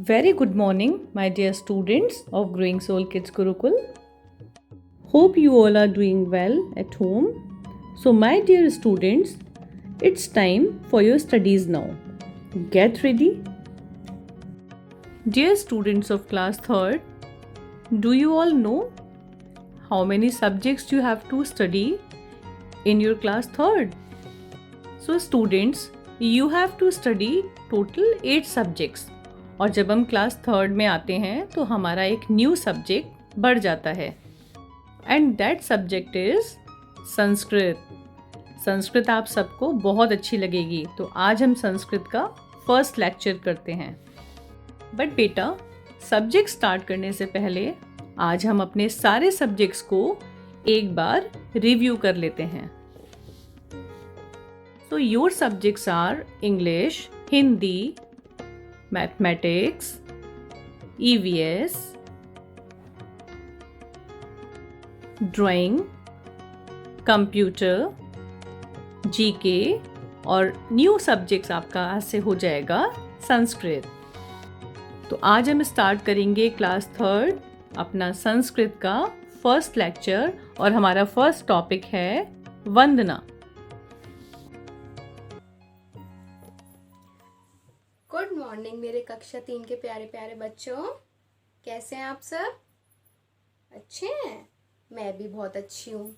Very good morning, my dear students of Growing Soul Kids Gurukul. Hope you all are doing well at home. So, my dear students, it's time for your studies now. Get ready. Dear students of class 3rd, do you all know how many subjects you have to study in your class 3rd? So, students, you have to study total 8 subjects. और जब हम class 3rd में आते हैं तो हमारा एक new subject बढ़ जाता है and that subject is Sanskrit. Sanskrit आप सबको बहुत अच्छी लगेगी, तो आज हम संस्कृत का फर्स्ट लेक्चर करते हैं। बट बेटा, सब्जेक्ट स्टार्ट करने से पहले आज हम अपने सारे सब्जेक्ट्स को एक बार रिव्यू कर लेते हैं। So your subjects are English, Hindi, Mathematics, EVS, Drawing, Computer, GK और न्यू सब्जेक्ट्स आपका आज से हो जाएगा संस्कृत। तो आज हम स्टार्ट करेंगे क्लास 3rd अपना संस्कृत का फर्स्ट लेक्चर और हमारा फर्स्ट टॉपिक है वंदना। गुड मॉर्निंग मेरे कक्षा 3 के प्यारे प्यारे बच्चों, कैसे हैं आप सब? अच्छे हैं? मैं भी बहुत अच्छी हूँ।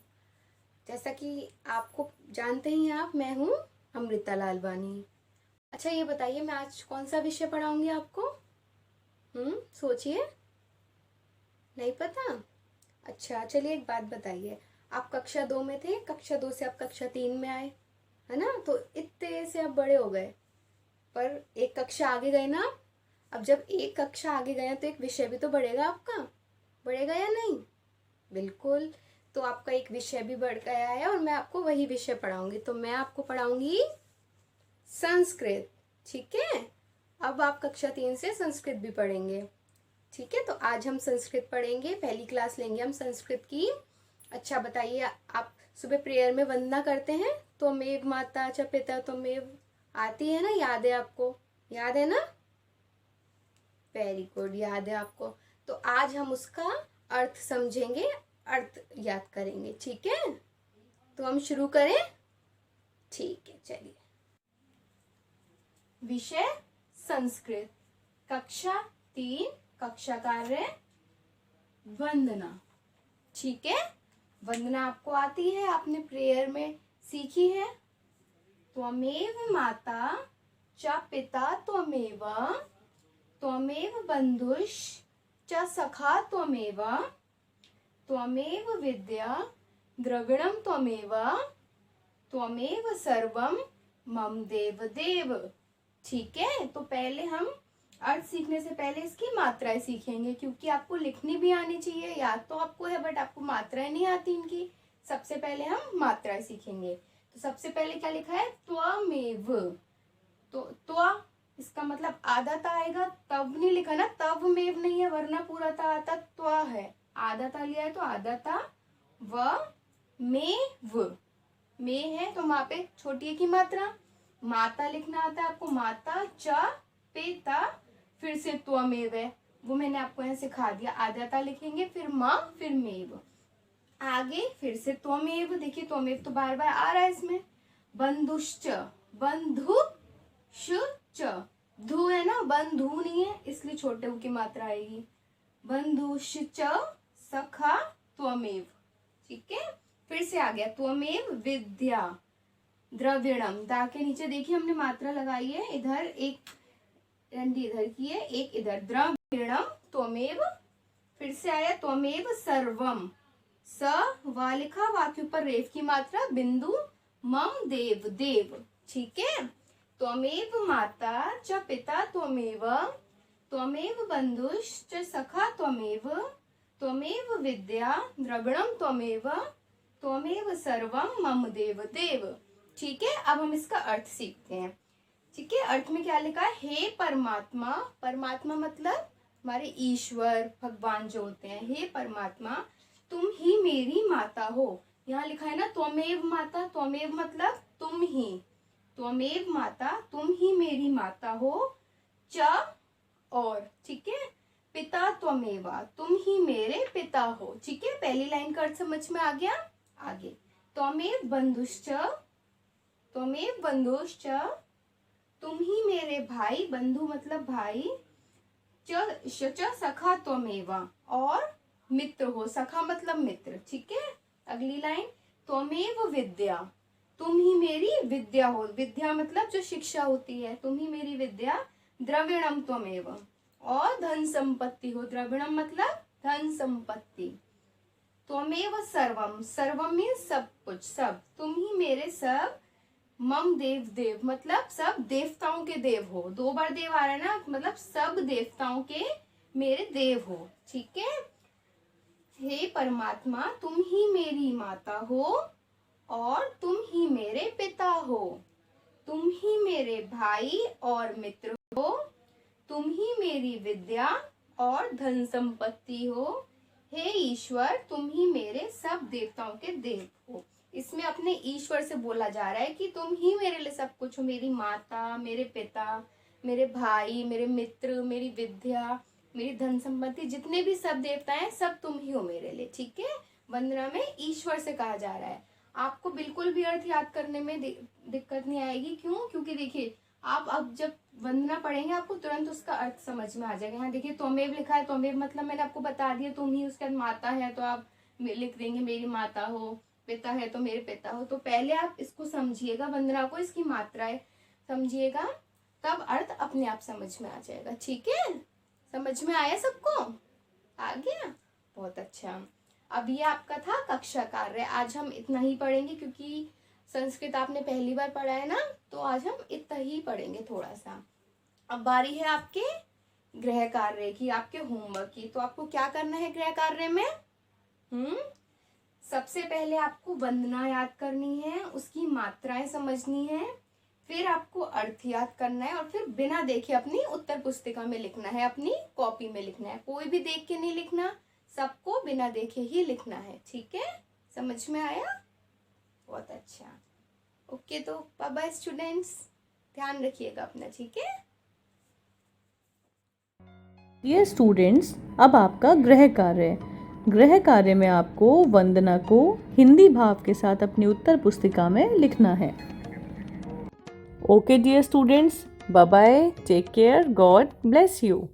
जैसा कि आपको जानते ही आप, मैं हूँ अमृता लालवानी। अच्छा, ये बताइए मैं आज कौन सा विषय पढ़ाऊंगी आपको? सोचिए, नहीं पता? अच्छा, चलिए एक बात बताइए, आप कक्षा 2 में थे, कक्षा 2 से आप कक्षा 3 में आए, है ना? तो इतने से आप बड़े हो गए, पर एक कक्षा आगे गए ना। अब जब एक कक्षा आगे गए तो एक विषय भी तो बढ़ेगा आपका, बढ़ेगा या नहीं? बिल्कुल। तो आपका एक विषय भी बढ़ गया है और मैं आपको वही विषय पढ़ाऊंगी। तो मैं आपको पढ़ाऊंगी संस्कृत, ठीक है? अब आप कक्षा 3 से संस्कृत भी पढ़ेंगे, ठीक है? तो आज हम संस्कृत पढ़ेंगे, पहली क्लास लेंगे हम संस्कृत की। अच्छा बताइए, आप सुबह प्रेयर में वंदना करते हैं, त्वमेव माता च पिता त्वमेव, आती है ना? याद है आपको? याद है ना? वेरी गुड, याद है आपको। तो आज हम उसका अर्थ समझेंगे, अर्थ याद करेंगे, ठीक है? तो हम शुरू करें? ठीक है, चलिए। विषय संस्कृत, कक्षा 3, कक्षा कार्य वंदना, ठीक है? वंदना आपको आती है, आपने प्रेयर में सीखी है। त्वमेव माता च पिता त्वमेव, त्वमेव बन्धुश्च सखा त्वमेव, त्वमेव विद्या द्रविणं त्वमेव, त्वमेव सर्वं मम देव देव, ठीक है? तो पहले हम अर्थ सीखने से पहले इसकी मात्राएं सीखेंगे, क्योंकि आपको लिखनी भी आनी चाहिए। याद तो आपको है बट आपको मात्राएं नहीं आती इनकी। सबसे पहले हम मात्राएं सीखेंगे। तो सबसे पहले क्या लिखा है? त्वमेव। तो त्व इसका मतलब आधा ता आएगा, तब नहीं लिखा ना, तब मेव नहीं है, वरना पूरा ता आता त्व है। आधा ता लिया है तो आधा ता, व मेव, में है तो वहां पे छोटी एक ही मात्रा। माता लिखना आता है आपको, माता च पिता, फिर से त्वमेव है, वो मैंने आपको यहाँ सिखा दिया। आधा ता लिखेंगे, फिर माँ, फिर मेव, आगे फिर से त्वमेव। देखिए त्वमेव तो बार बार आ रहा है इसमें। बंधुश्च, बंधु च, धु है ना, बंधु नहीं है, इसलिए छोटे उ की मात्रा आएगी। बंधुश्च सखा त्वमेव, ठीक है? फिर से आ गया त्वमेव विद्या द्रविणम। दा के नीचे देखिए हमने मात्रा लगाई है, इधर एक डंडी इधर की है, एक इधर, द्रविणम त्वमेव। फिर से आया त्वमेव सर्वम, स वा लिखा, वा के ऊपर रेफ की मात्रा, बिंदु, मम देव देव, ठीक है? त्वमेव माता च पिता त्वमेव, त्वमेव बन्धुश्च सखा त्वमेव, त्वमेव विद्या द्रविणं त्वमेव, त्वमेव सर्वं मम देव देव, ठीक है? अब हम इसका अर्थ सीखते हैं, ठीक है? अर्थ में क्या लिखा है? हे परमात्मा, परमात्मा मतलब हमारे ईश्वर भगवान जो होते हैं। हे परमात्मा, तुम ही मेरी माता हो। यहाँ लिखा है ना त्वमेव माता, त्वमेव मतलब तुम ही, त्वमेव माता तुम ही मेरी माता हो, च और, ठीक है। पिता त्वमेव, तुम ही मेरे पिता हो, ठीक है। पहली लाइन का अर्थ समझ में आ गया। आगे, त्वमेव बंधुश्च, त्वमेव बंधुश्च, तुम ही मेरे भाई, बंधु मतलब भाई, च सखा त्वमेव, और मित्र हो, सखा मतलब मित्र, ठीक है। अगली लाइन, त्वमेव विद्या, तुम ही मेरी विद्या हो, विद्या मतलब जो शिक्षा होती है, तुम ही मेरी विद्या, द्रविणम त्वमेव, और धन संपत्ति हो, द्रविणम मतलब धन संपत्ति, त्वमेव सर्वम, सर्वम मीन्स सब कुछ, सब, तुम ही मेरे सब, मम देव, देव मतलब सब देवताओं के देव हो, 2 बार देव आ रहा है ना, मतलब सब देवताओं के मेरे देव हो, ठीक है। हे परमात्मा, तुम ही मेरी माता हो और तुम ही मेरे पिता हो, तुम ही मेरे भाई और मित्र हो, तुम ही मेरी विद्या और धन संपत्ति हो, हे ईश्वर, तुम ही मेरे सब देवताओं के देव हो। इसमें अपने ईश्वर से बोला जा रहा है कि तुम ही मेरे लिए सब कुछ हो, मेरी माता, मेरे पिता, मेरे भाई, मेरे मित्र, मेरी विद्या, मेरी धन संपत्ति, जितने भी सब देवता हैं सब तुम ही हो मेरे लिए, ठीक है। वंदना में ईश्वर से कहा जा रहा है। आपको बिल्कुल भी अर्थ याद करने में दिक्कत नहीं आएगी, क्यों? क्योंकि देखिए, आप अब जब वंदना पढ़ेंगे आपको तुरंत उसका अर्थ समझ में आ जाएगा। यहाँ देखिए त्वमेव लिखा है, त्वमेव मतलब मैंने आपको बता दिया, तुम ही, उसके बाद माता है तो आप लिख देंगे मेरी माता हो, पिता है तो मेरे पिता हो। तो पहले आप इसको समझिएगा, वंदना को, इसकी मात्राएं समझिएगा, तब अर्थ अपने आप समझ में आ जाएगा, ठीक है। समझ में आया सबको? आ गया? बहुत अच्छा। अब ये आपका था कक्षा कार्य। आज हम इतना ही पढ़ेंगे क्योंकि संस्कृत आपने पहली बार पढ़ा है ना, तो आज हम इतना ही पढ़ेंगे थोड़ा सा। अब बारी है आपके गृह कार्य की, आपके होमवर्क की। तो आपको क्या करना है गृह कार्य में? सबसे पहले आपको वंदना याद करनी है, उसकी मात्राएं समझनी है, फिर आपको अर्थ याद करना है, और फिर बिना देखे अपनी उत्तर पुस्तिका में लिखना है, अपनी कॉपी में लिखना है। कोई भी देख के नहीं लिखना, सबको बिना देखे ही लिखना है, ठीक है। समझ में आया? बहुत अच्छा। ओके, तो बाय बाय स्टूडेंट्स, ध्यान रखिएगा अपना, ठीक है। ये स्टूडेंट्स, अब आपका गृह कार्य। गृह कार्य में आपको वंदना को हिंदी भाव के साथ अपनी उत्तर पुस्तिका में लिखना है। Okay dear students, bye bye, take care, God bless you.